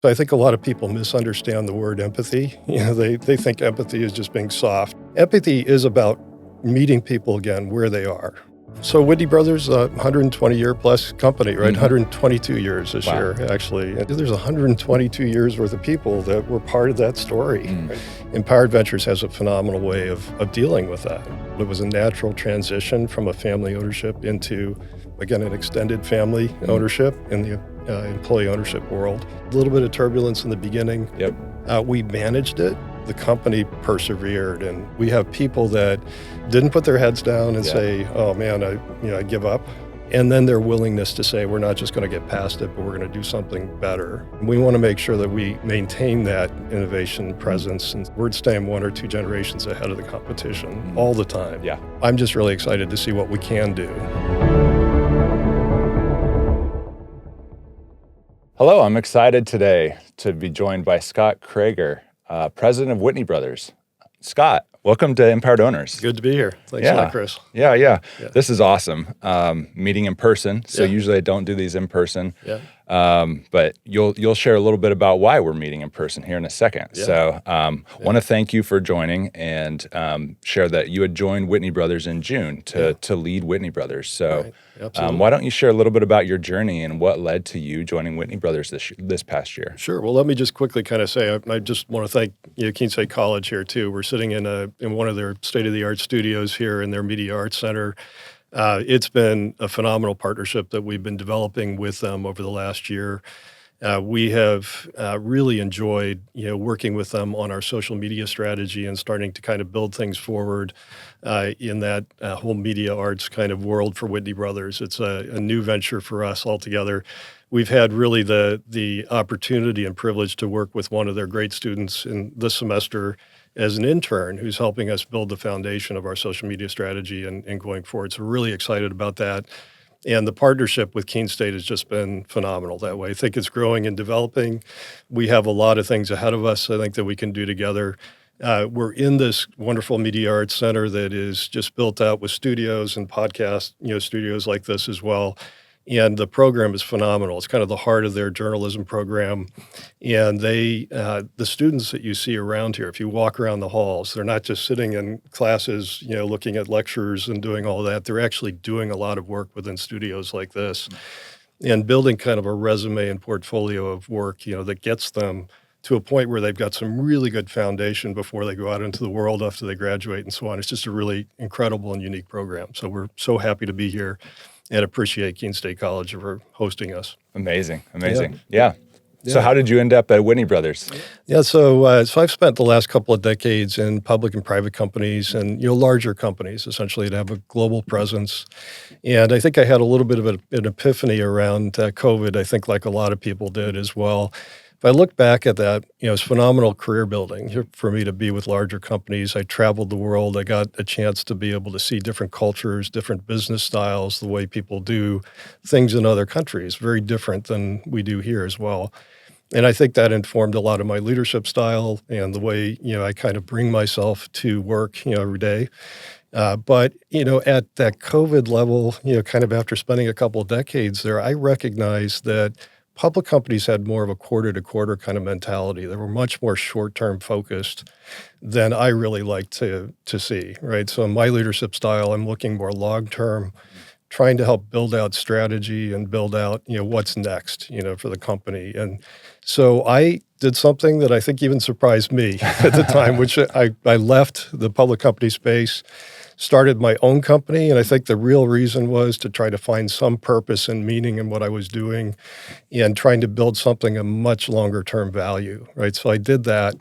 I think a lot of people misunderstand the word empathy. They think empathy is just being soft. Empathy is about meeting people again where they are. So Whitney Brothers, a 120-year plus company, right? 122 years this year, actually. And there's 122 years worth of people that were part of that story. Right? Empowered Ventures has a phenomenal way of dealing with that. It was a natural transition from a family ownership into, again, an extended family ownership in the employee ownership world. A little bit of turbulence in the beginning. We managed it. The company persevered, and we have people that didn't put their heads down and say, "Oh man, I give up." And then their willingness to say, "We're not just going to get past it, but we're going to do something better." And we want to make sure that we maintain that innovation presence, and we're staying 1 or 2 generations ahead of the competition all the time. I'm just really excited to see what we can do. Hello, I'm excited today to be joined by Scott Kroeger, president of Whitney Brothers. Scott, welcome to Empowered Owners. Good to be here. Thanks a lot, Chris. Yeah. This is awesome. Meeting in person. So usually I don't do these in person. But you'll share a little bit about why we're meeting in person here in a second. So want to thank you for joining and share that you had joined Whitney Brothers in June to lead Whitney Brothers. So why don't you share a little bit about your journey and what led to you joining Whitney Brothers this past year? Sure. Well, let me just quickly kind of say, I just want to thank Keene State College here too. We're sitting in one of their state-of-the-art studios here in their Media Arts Center. It's been a phenomenal partnership that we've been developing with them over the last year. We have really enjoyed, working with them on our social media strategy and starting to kind of build things forward in that whole media arts kind of world for Whitney Brothers. It's a new venture for us altogether. We've had really the opportunity and privilege to work with one of their great students in this semester as an intern who's helping us build the foundation of our social media strategy and going forward. So we're really excited about that. And the partnership with Keene State has just been phenomenal that way. I think it's growing and developing. We have a lot of things ahead of us, I think, that we can do together. We're in this wonderful Media Arts Center that is just built out with studios and podcast, studios like this as well. And the program is phenomenal. It's kind of the heart of their journalism program. And the students that you see around here, if you walk around the halls, they're not just sitting in classes, looking at lectures and doing all that. They're actually doing a lot of work within studios like this and building kind of a resume and portfolio of work, that gets them to a point where they've got some really good foundation before they go out into the world after they graduate and so on. It's just a really incredible and unique program. So we're so happy to be here and appreciate Keene State College for hosting us. Amazing. Yeah. So how did you end up at Whitney Brothers? So I've spent the last couple of decades in public and private companies and larger companies, essentially, to have a global presence. And I think I had a little bit of an epiphany around COVID, I think like a lot of people did as well. If I look back at that, it's phenomenal career building for me to be with larger companies. I traveled the world. I got a chance to be able to see different cultures, different business styles, the way people do things in other countries, very different than we do here as well. And I think that informed a lot of my leadership style and the way, I kind of bring myself to work, every day. But at that COVID level, kind of after spending a couple of decades there, I recognized that public companies had more of a quarter-to-quarter kind of mentality. They were much more short-term focused than I really like to see, right? So in my leadership style, I'm looking more long-term, trying to help build out strategy and build out, what's next, for the company. And so I did something that I think even surprised me at the time, which I left the public company space, started my own company, and I think the real reason was to try to find some purpose and meaning in what I was doing and trying to build something of much longer term value, right? So I did that,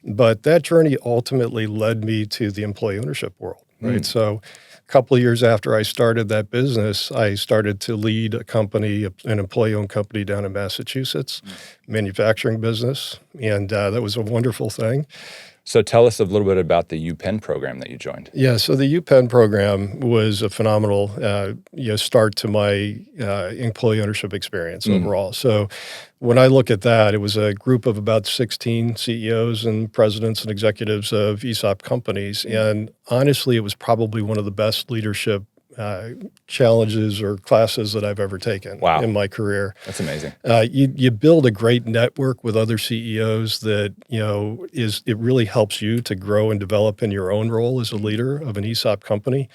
but that journey ultimately led me to the employee ownership world, right? So a couple of years after I started that business, I started to lead a company, an employee-owned company down in Massachusetts, manufacturing business, and that was a wonderful thing. So tell us a little bit about the UPenn program that you joined. Yeah, so the UPenn program was a phenomenal start to my employee ownership experience overall. So when I look at that, it was a group of about 16 CEOs and presidents and executives of ESOP companies. And honestly, it was probably one of the best leadership challenges or classes that I've ever taken in my career. That's amazing. You build a great network with other CEOs that, it really helps you to grow and develop in your own role as a leader of an ESOP company.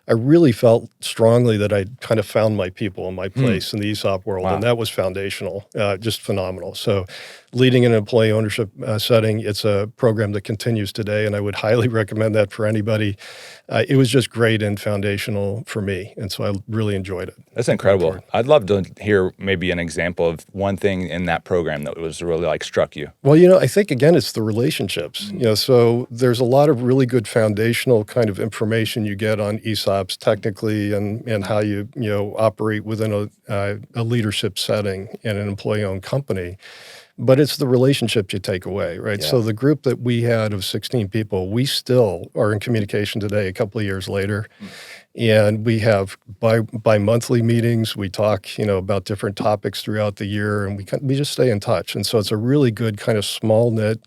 I really felt strongly that I'd kind of found my people and my place in the ESOP world, and that was foundational, just phenomenal. So leading an employee ownership setting, it's a program that continues today, and I would highly recommend that for anybody. It was just great and foundational for me, and so I really enjoyed it. That's incredible. I'd love to hear maybe an example of one thing in that program that was really like struck you. Well, I think, again, it's the relationships. So there's a lot of really good foundational kind of information you get on ESOPs technically and how you operate within a leadership setting in an employee-owned company. But it's the relationship you take away, right? Yeah. So the group that we had of 16 people, we still are in communication today a couple of years later. And we have bi-monthly meetings. We talk, about different topics throughout the year, and we just stay in touch. And so it's a really good kind of small-knit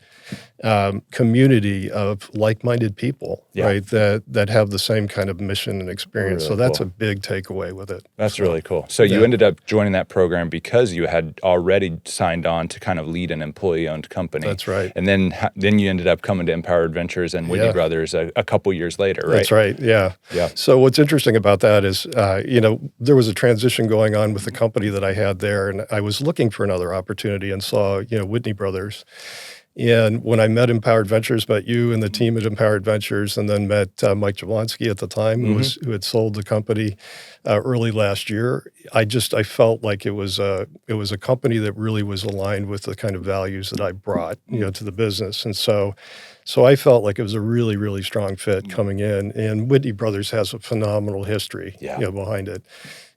community of like-minded people, right, that have the same kind of mission and experience. Really so that's a big takeaway with it. That's really cool. So you ended up joining that program because you had already signed on to kind of lead an employee-owned company. That's right. And then you ended up coming to Empowered Ventures and Whitney Brothers a couple years later, right? That's right, yeah. So what's interesting about that is, there was a transition going on with the company that I had there, and I was looking for another opportunity and saw, Whitney Brothers. And when I met Empowered Ventures, met you and the team at Empowered Ventures, and then met Mike Jablonski at the time, who had sold the company early last year, I felt like it was a company that really was aligned with the kind of values that I brought, to the business. And so I felt like it was a really, really strong fit coming in. And Whitney Brothers has a phenomenal history behind it.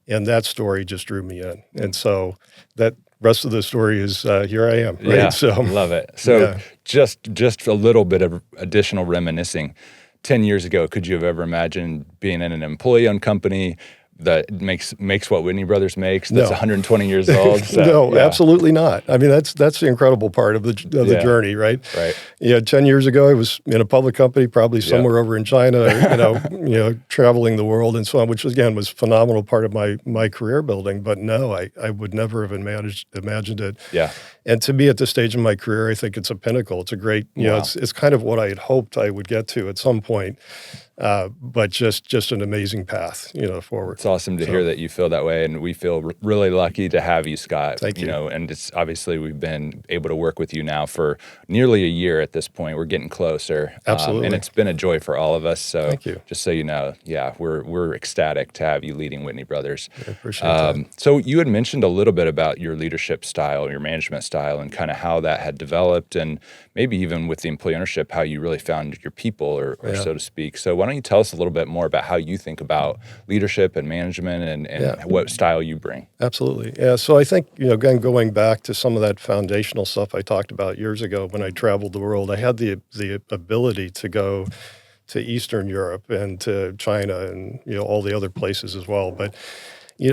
And that story just drew me in. And so that rest of the story is here I am. Right? Yeah, so, love it. So just a little bit of additional reminiscing. 10 years ago, could you have ever imagined being in an employee-owned company that makes what Whitney Brothers makes, that's 120 years old? So, no, absolutely not. I mean, that's the incredible part of the journey, right? Right. 10 years ago, I was in a public company, probably somewhere over in China, traveling the world and so on, which again was a phenomenal part of my career building. But no, I would never have imagined it. Yeah. And to be at this stage in my career, I think it's a pinnacle. It's a great, it's kind of what I had hoped I would get to at some point. But just an amazing path, forward. It's awesome to hear that you feel that way, and we feel really lucky to have you, Scott. Thank you. And it's obviously we've been able to work with you now for nearly a year at this point. We're getting closer. Absolutely. And it's been a joy for all of us. So thank you. Just so you know, we're ecstatic to have you leading Whitney Brothers. I appreciate that. So you had mentioned a little bit about your leadership style, your management style, and kind of how that had developed, and maybe even with the employee ownership, how you really found your people, or so to speak. So why don't you tell us a little bit more about how you think about leadership and management and what style you bring? Absolutely. Yeah. So I think, again, going back to some of that foundational stuff I talked about years ago when I traveled the world, I had the ability to go to Eastern Europe and to China and, all the other places as well. But,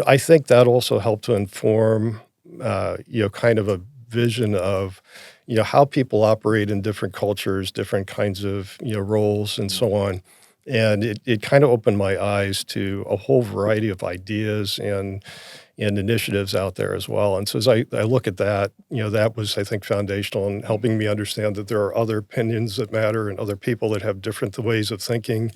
I think that also helped to inform, kind of a vision of, how people operate in different cultures, different kinds of, roles and so on. And it kind of opened my eyes to a whole variety of ideas and initiatives out there as well. And so as I look at that, that was, I think, foundational in helping me understand that there are other opinions that matter and other people that have different ways of thinking.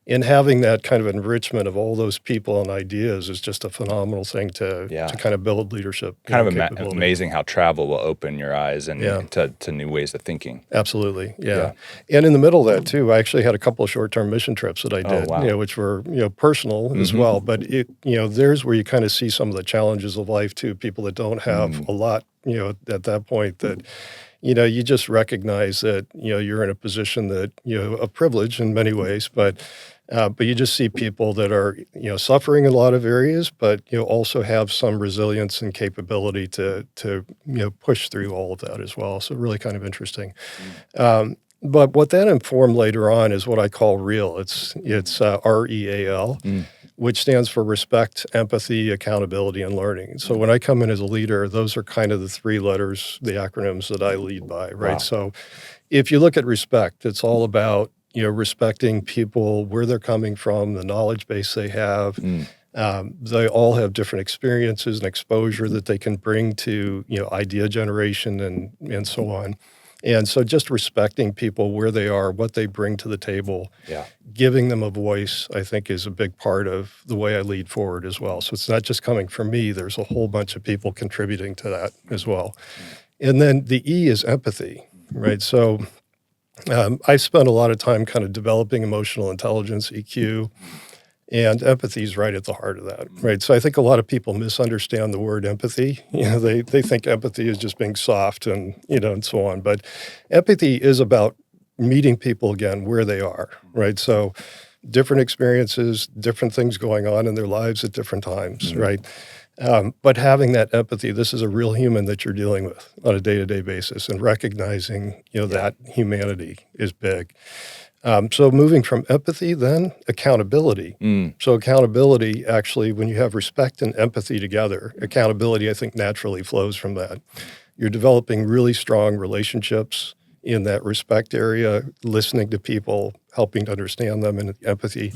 And having that kind of enrichment of all those people and ideas is just a phenomenal thing to kind of build leadership. Kind of amazing how travel will open your eyes and to new ways of thinking. Absolutely, yeah. And in the middle of that too, I actually had a couple of short-term mission trips that I did, which were personal as well. But there's where you kind of see some of the challenges of life too. People that don't have a lot, at that point that. You just recognize that, you're in a position that, of privilege in many ways, but you just see people that are, suffering in a lot of areas, but, also have some resilience and capability to push through all of that as well. So really kind of interesting. But what that informed later on is what I call REAL. It's REAL. Which stands for respect, empathy, accountability, and learning. So when I come in as a leader, those are kind of the three letters, the acronyms that I lead by, right? Wow. So if you look at respect, it's all about, respecting people, where they're coming from, the knowledge base they have. They all have different experiences and exposure that they can bring to, idea generation and so on. And so just respecting people where they are, what they bring to the table, giving them a voice, I think is a big part of the way I lead forward as well. So it's not just coming from me. There's a whole bunch of people contributing to that as well. And then the E is empathy, right? So I spent a lot of time kind of developing emotional intelligence, EQ, and empathy is right at the heart of that, right? So I think a lot of people misunderstand the word empathy. They think empathy is just being soft and, and so on. But empathy is about meeting people again where they are, right? So different experiences, different things going on in their lives at different times, right? But having that empathy, this is a real human that you're dealing with on a day-to-day basis, and recognizing, that humanity is big. So moving from empathy, then accountability. So accountability, actually, when you have respect and empathy together, accountability, I think, naturally flows from that. You're developing really strong relationships in that respect area, listening to people, helping to understand them, and empathy.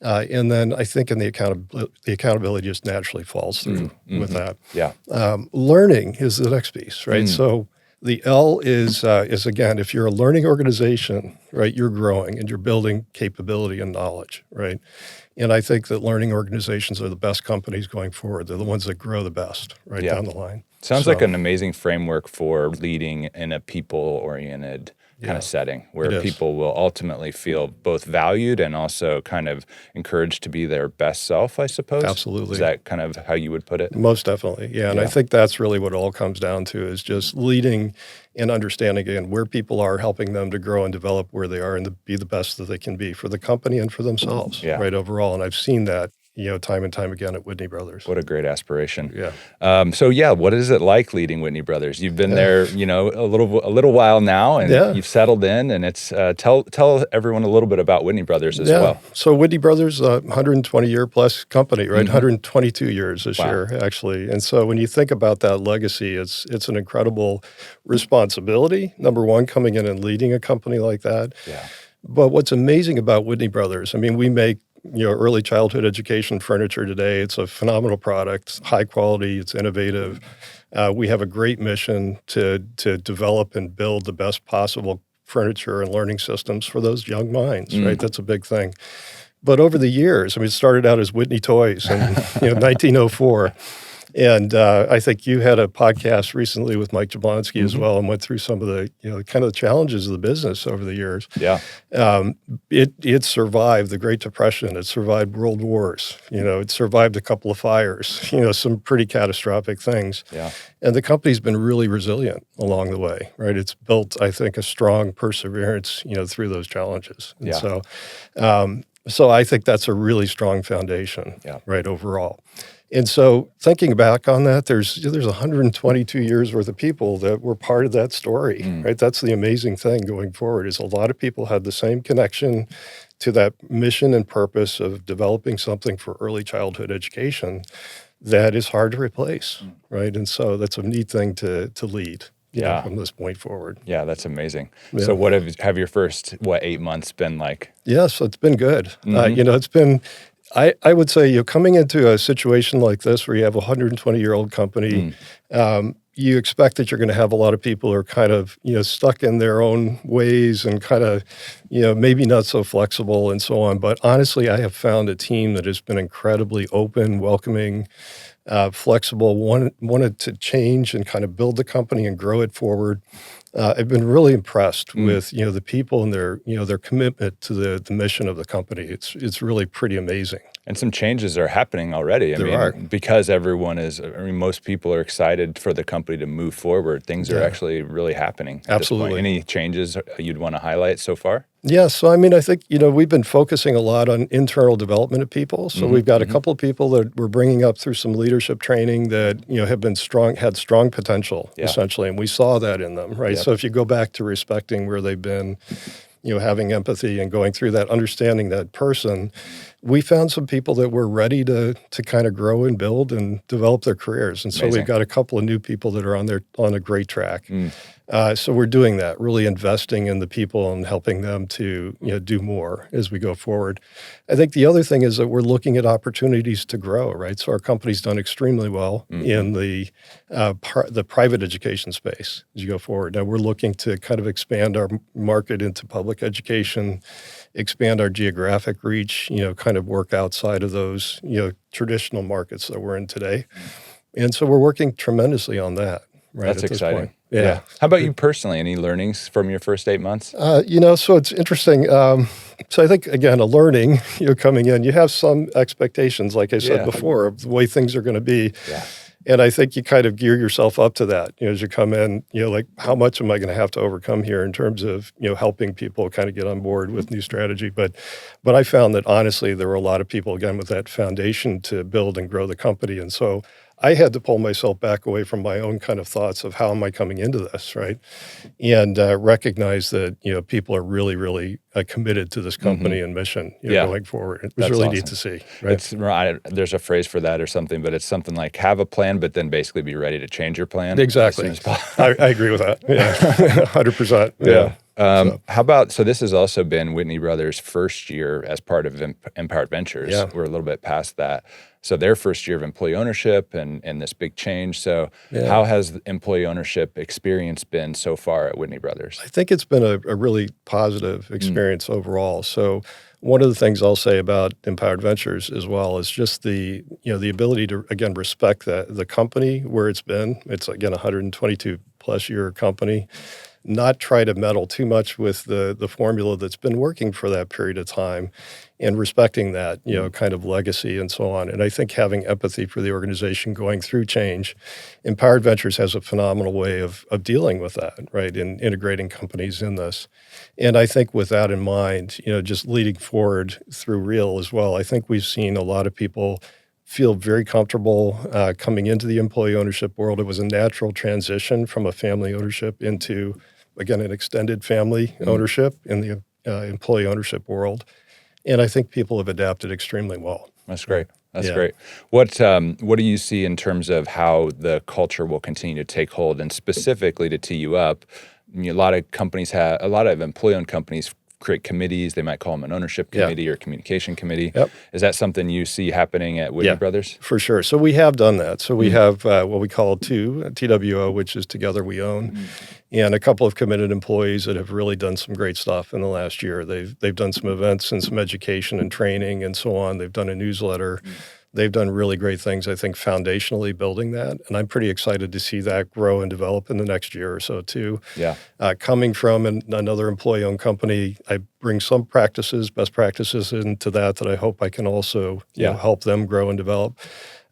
And then I think in the accountability just naturally falls through with that. Learning is the next piece, right? So the L is again, if you're a learning organization, right, you're growing and you're building capability and knowledge, right? And I think that learning organizations are the best companies going forward. They're the ones that grow the best down the line. Sounds like an amazing framework for leading in a people-oriented kind of setting where people will ultimately feel both valued and also kind of encouraged to be their best self, I suppose. Absolutely. Is that kind of how you would put it? Most definitely, yeah. And I think that's really what it all comes down to, is just leading and understanding, again, where people are, helping them to grow and develop where they are and to be the best that they can be for the company and for themselves, right, overall. And I've seen that, time and time again at Whitney Brothers. What a great aspiration. Yeah. What is it like leading Whitney Brothers? You've been there, a little while now, and you've settled in. And it's tell everyone a little bit about Whitney Brothers as well. So Whitney Brothers, 120-year plus company, right? 122 years this year, actually. And so when you think about that legacy, it's an incredible responsibility. Number one, coming in and leading a company like that. But what's amazing about Whitney Brothers, I mean, we make early childhood education furniture today. It's a phenomenal product, it's high quality, it's innovative. We have a great mission to develop and build the best possible furniture and learning systems for those young minds, right? That's a big thing. But over the years, I mean, it started out as Whitney Toys in 1904. And I think you had a podcast recently with Mike Jablonski as well, and went through some of the, kind of the challenges of the business over the years. It survived the Great Depression. It survived world wars. It survived a couple of fires, some pretty catastrophic things. And the company's been really resilient along the way, right? It's built, I think, a strong perseverance, through those challenges. And so I think that's a really strong foundation, right, overall. And so thinking back on that, there's 122 years worth of people that were part of that story, right? That's the amazing thing going forward, is a lot of people had the same connection to that mission and purpose of developing something for early childhood education that is hard to replace, right? And so that's a neat thing to lead. From this point forward. Yeah, that's amazing. So what have your first, 8 months been like? So it's been good. It's been, I would say, coming into a situation like this where you have a 120-year-old company, you expect that you're going to have a lot of people who are kind of, stuck in their own ways and kind of, maybe not so flexible and so on. But honestly, I have found a team that has been incredibly open, welcoming, flexible, wanted to change and kind of build the company and grow it forward. I've been really impressed with, the people and their commitment to the mission of the company. It's really pretty amazing. And some changes are happening already. Because most people are excited for the company to move forward. Things are actually really happening at this point. Any changes you'd want to highlight so far? Yeah, so I think, we've been focusing a lot on internal development of people. So we've got a couple of people that we're bringing up through some leadership training that, have been had strong potential, essentially. And we saw that in them, right? So if you go back to respecting where they've been, having empathy and going through that, understanding that person, we found some people that were ready to kind of grow and build and develop their careers. And so we've got a couple of new people that are on a great track. So we're doing that, really investing in the people and helping them to do more as we go forward. I think the other thing is that we're looking at opportunities to grow, right? So our company's done extremely well in the private education space as you go forward. Now we're looking to kind of expand our market into public education, expand our geographic reach, kind of work outside of those traditional markets that we're in today. And so we're working tremendously on that. Right, that's exciting. Yeah. How about you personally? Any learnings from your first 8 months? So it's interesting. So I think, again, a learning, coming in, you have some expectations, like I said before, of the way things are going to be. Yeah. And I think you kind of gear yourself up to that, as you come in, like how much am I going to have to overcome here in terms of, helping people kind of get on board with new strategy. But I found that honestly, there were a lot of people, again, with that foundation to build and grow the company. And so I had to pull myself back away from my own kind of thoughts of how am I coming into this, right? And recognize that, people are really, really committed to this company and mission going forward. It was really neat to see. Right? There's a phrase for that or something, but it's something like have a plan, but then basically be ready to change your plan. Exactly. I agree with that. Yeah, 100%. Yeah. How about, so this has also been Whitney Brothers' first year as part of Empowered Ventures. Yeah. We're a little bit past that. So their first year of employee ownership and this big change. So how has the employee ownership experience been so far at Whitney Brothers? I think it's been a really positive experience overall. So one of the things I'll say about Empowered Ventures as well is just the ability to, again, respect the company where it's been. It's, again, a 122 plus year company. Not try to meddle too much with the formula that's been working for that period of time and respecting that, kind of legacy and so on. And I think having empathy for the organization going through change, Empowered Ventures has a phenomenal way of dealing with that, right, in integrating companies in this. And I think with that in mind, just leading forward through Real as well, I think we've seen a lot of people feel very comfortable coming into the employee ownership world. It was a natural transition from a family ownership into, again, an extended family ownership in the employee ownership world. And I think people have adapted extremely well. That's great. That's great. What do you see in terms of how the culture will continue to take hold? And specifically to tee you up, a lot of employee-owned companies create committees. They might call them an ownership committee or communication committee. Yep. Is that something you see happening at Whitney Brothers? For sure. So we have done that. So we have what we call TWO, which is Together We Own, and a couple of committed employees that have really done some great stuff in the last year. They've done some events and some education and training and so on. They've done a newsletter. They've done really great things, I think, foundationally building that. And I'm pretty excited to see that grow and develop in the next year or so, too. Yeah. Coming from another employee-owned company, I bring some best practices into that I hope I can also help them grow and develop.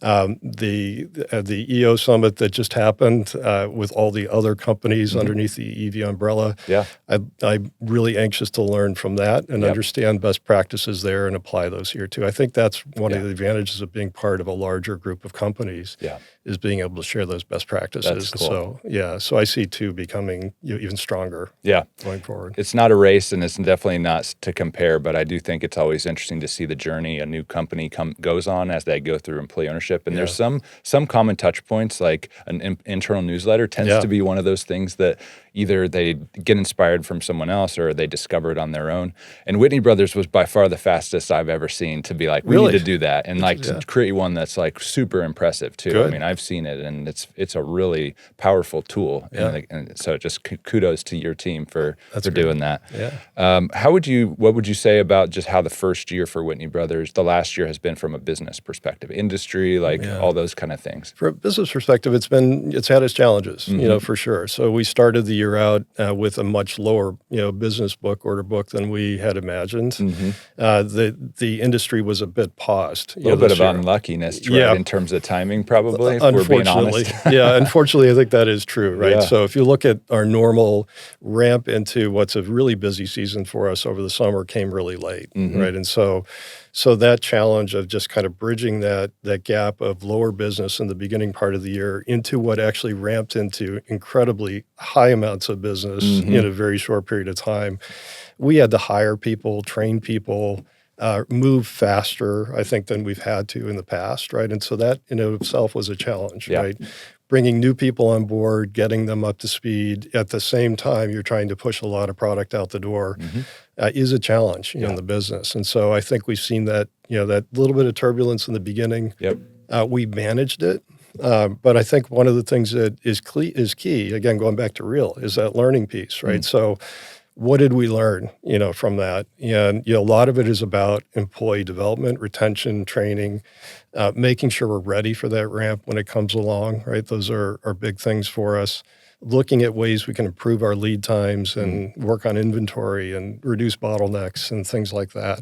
The EO Summit that just happened with all the other companies underneath the EV umbrella. Yeah, I'm really anxious to learn from that and understand best practices there and apply those here too. I think that's one of the advantages of being part of a larger group of companies. Is being able to share those best practices. That's cool. So I see two becoming even stronger. Going forward. It's not a race, and it's definitely not to compare. But I do think it's always interesting to see the journey a new company goes on as they go through employee ownership. And there's some common touch points, like an internal newsletter tends to be one of those things that either they get inspired from someone else or they discover it on their own. And Whitney Brothers was by far the fastest I've ever seen to be like, we need to do that, and like to create one that's like super impressive too. Good. I mean, I've seen it, and it's a really powerful tool. And so just kudos to your team for doing that. What would you say about just how the first year for Whitney Brothers, the last year, has been from a business perspective, industry, like all those kind of things? From a business perspective, it's had its challenges, for sure. So we started the year out with a much lower, business order book than we had imagined. The industry was a bit paused. A little bit of unluckiness, right, in terms of timing, probably, if we're being honest. Unfortunately, I think that is true, right? So if you look at our normal ramp into what's a really busy season for us over the summer came really late, right? And so that challenge of just kind of bridging that gap of lower business in the beginning part of the year into what actually ramped into incredibly high amounts of business in a very short period of time. We had to hire people, train people, move faster, I think, than we've had to in the past, right? And so that in and of itself was a challenge, right? bringing new people on board, getting them up to speed. At the same time, you're trying to push a lot of product out the door is a challenge in the business. And so I think we've seen that, that little bit of turbulence in the beginning. We managed it. But I think one of the things that is key, again, going back to real, is that learning piece, right? So what did we learn, from that? And, a lot of it is about employee development, retention, training, making sure we're ready for that ramp when it comes along, right? Those are big things for us. Looking at ways we can improve our lead times and work on inventory and reduce bottlenecks and things like that.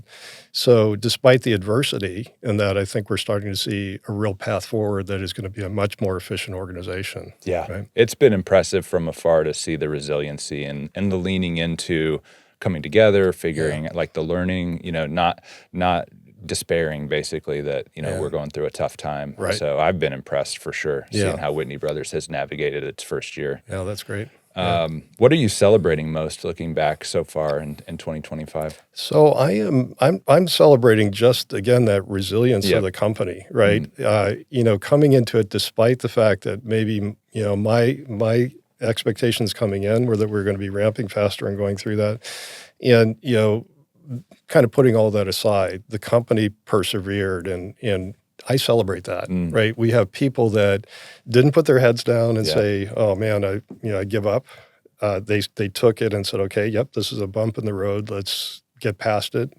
So despite the adversity in that, I think we're starting to see a real path forward that is going to be a much more efficient organization. Yeah, right? It's been impressive from afar to see the resiliency and the leaning into coming together, figuring like the learning, not despairing basically that, we're going through a tough time. Right. So I've been impressed for sure, seeing how Whitney Brothers has navigated its first year. Yeah, that's great. What are you celebrating most looking back so far in 2025? So I'm celebrating just, again, that resilience of the company, right? Coming into it despite the fact that maybe, my expectations coming in were that we're going to be ramping faster and going through that. And, kind of putting all that aside, the company persevered, and I celebrate that, right? We have people that didn't put their heads down and say, "Oh man, I give up." They took it and said, "Okay, yep, this is a bump in the road. Let's get past it."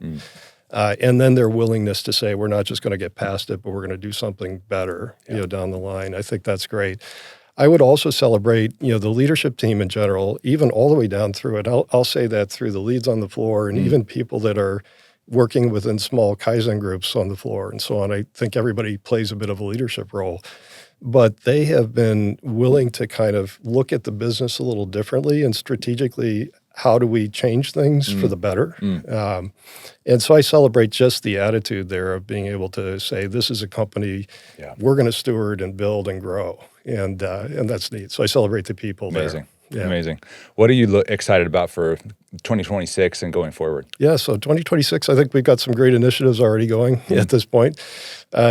And then their willingness to say, "We're not just going to get past it, but we're going to do something better, down the line." I think that's great. I would also celebrate, the leadership team in general, even all the way down through it. I'll say that through the leads on the floor and even people that are working within small Kaizen groups on the floor and so on. I think everybody plays a bit of a leadership role. But they have been willing to kind of look at the business a little differently and strategically, how do we change things for the better? And so I celebrate just the attitude there of being able to say, this is a company we're going to steward and build and grow. And that's neat. So I celebrate the people Amazing. there. Amazing. What are you excited about for 2026 and going forward? Yeah, so 2026, I think we've got some great initiatives already going at this point.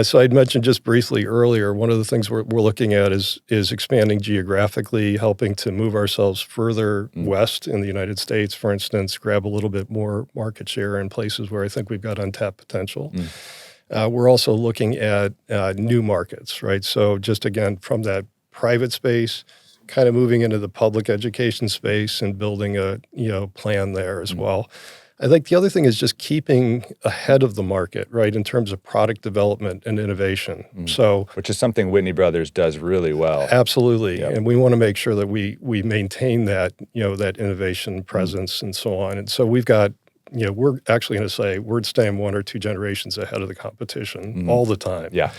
So I'd mentioned just briefly earlier, one of the things we're looking at is expanding geographically, helping to move ourselves further west in the United States, for instance, grab a little bit more market share in places where I think we've got untapped potential. We're also looking at new markets, right? So just again, from that private space, kind of moving into the public education space and building a plan there as well. I think the other thing is just keeping ahead of the market, right, in terms of product development and innovation. So, which is something Whitney Brothers does really well. Absolutely, and we want to make sure that we maintain that that innovation presence and so on. And so we've got. We're actually going to say we're staying 1 or 2 generations ahead of the competition all the time. Yeah.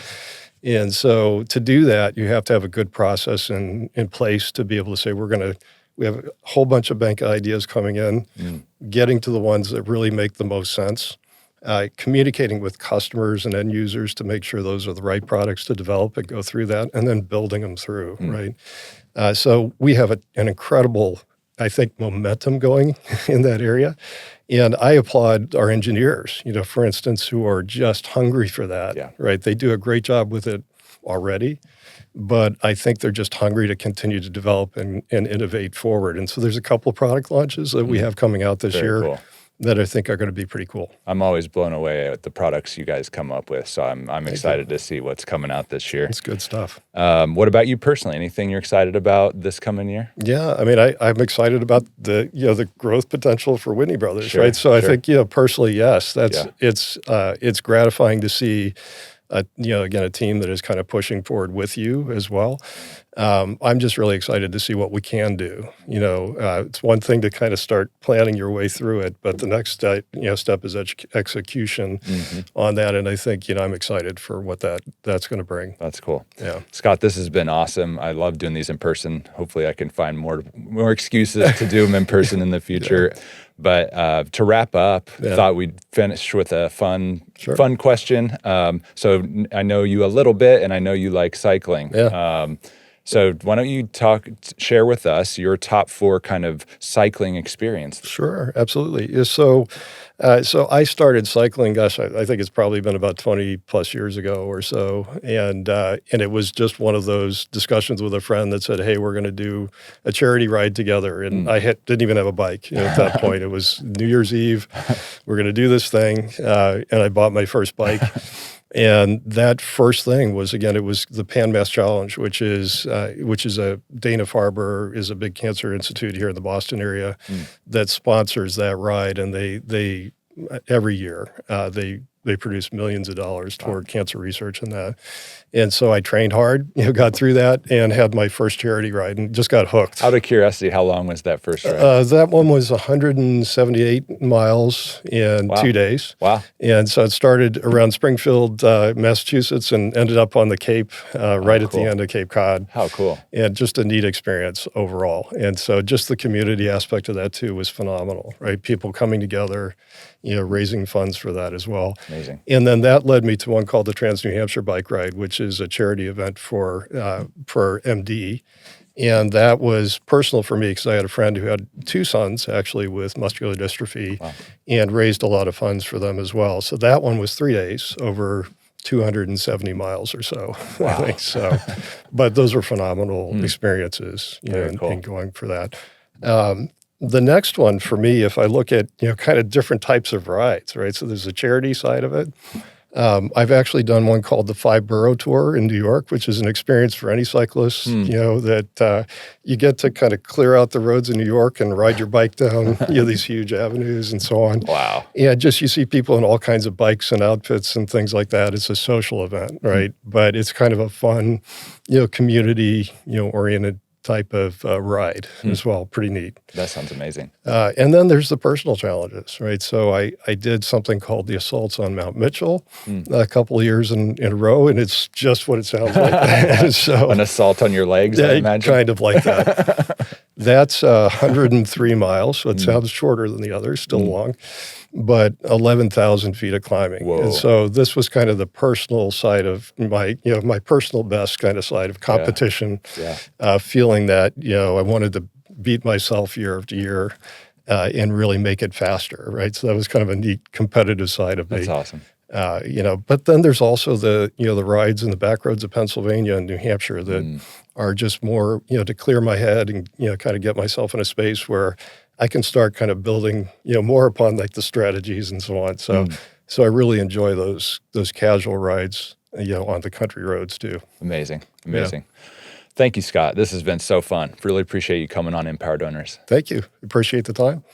And so to do that, you have to have a good process in place to be able to say we have a whole bunch of bank ideas coming in, getting to the ones that really make the most sense, communicating with customers and end users to make sure those are the right products to develop and go through that, and then building them through, right? So we have an incredible, I think, momentum going in that area. And I applaud our engineers, for instance, who are just hungry for that, right? They do a great job with it already, but I think they're just hungry to continue to develop and innovate forward. And so there's a couple of product launches that we have coming out this year that I think are going to be pretty cool. I'm always blown away at the products you guys come up with, so I'm excited to see what's coming out this year. It's good stuff. What about you personally? Anything you're excited about this coming year? Yeah, I mean, I'm excited about the growth potential for Whitney Brothers, right? So I think personally, yes, it's gratifying to see. Again, a team that is kind of pushing forward with you as well. I'm just really excited to see what we can do. It's one thing to kind of start planning your way through it, but the next step is execution on that. And I think, I'm excited for what that's going to bring. That's cool. Yeah. Scott, this has been awesome. I love doing these in person. Hopefully I can find more excuses to do them in person in the future. But to wrap up, thought we'd finish with a fun question. So I know you a little bit, and I know you like cycling. So why don't you share with us your top 4 kind of cycling experience? Sure, absolutely. Yeah, so I started cycling, gosh, I think it's probably been about 20 plus years ago or so. And it was just one of those discussions with a friend that said, hey, we're going to do a charity ride together. And I didn't even have a bike, at that point. It was New Year's Eve. We're going to do this thing. And I bought my first bike. And that first thing was, again, it was the Pan Mass Challenge, which is a Dana-Farber is a big cancer institute here in the Boston area that sponsors that ride, and they every year they produce millions of dollars toward cancer research and that. And so I trained hard, got through that, and had my first charity ride, and just got hooked. Out of curiosity, how long was that first ride? That one was 178 miles in 2 days. Wow. And so it started around Springfield, Massachusetts, and ended up on the Cape, right at the end of Cape Cod. How cool. And just a neat experience overall. And so just the community aspect of that too was phenomenal, right? People coming together, raising funds for that as well. Amazing. And then that led me to one called the Trans New Hampshire Bike Ride, which is a charity event for MD. And that was personal for me because I had a friend who had 2 sons actually with muscular dystrophy and raised a lot of funds for them as well. So that one was 3 days over 270 miles or so, I think. So, but those were phenomenal experiences, in going for that. The next one for me, if I look at, kind of different types of rides, right? So there's a charity side of it. I've actually done one called the 5 Borough Tour in New York, which is an experience for any cyclist, that you get to kind of clear out the roads in New York and ride your bike down, these huge avenues and so on. Wow. Yeah, just you see people in all kinds of bikes and outfits and things like that. It's a social event, right? But it's kind of a fun, community, oriented type of ride as well. Pretty neat. That sounds amazing. And then there's the personal challenges, right? So I did something called the Assaults on Mount Mitchell a couple of years in a row, and it's just what it sounds like. So, an assault on your legs, I imagine? Kind of like that. That's 103 miles, so it sounds shorter than the others, still long, but 11,000 feet of climbing. Whoa. And so this was kind of the personal side of my personal best kind of side of competition, feeling that, I wanted to beat myself year after year and really make it faster, right? So that was kind of a neat competitive side of me. That's awesome. But then there's also the rides in the back roads of Pennsylvania and New Hampshire that are just more, to clear my head and, kind of get myself in a space where I can start kind of building, more upon like the strategies and so on. So I really enjoy those casual rides, on the country roads too. Amazing. Yeah. Thank you, Scott. This has been so fun. Really appreciate you coming on Empowered Owners. Thank you. Appreciate the time.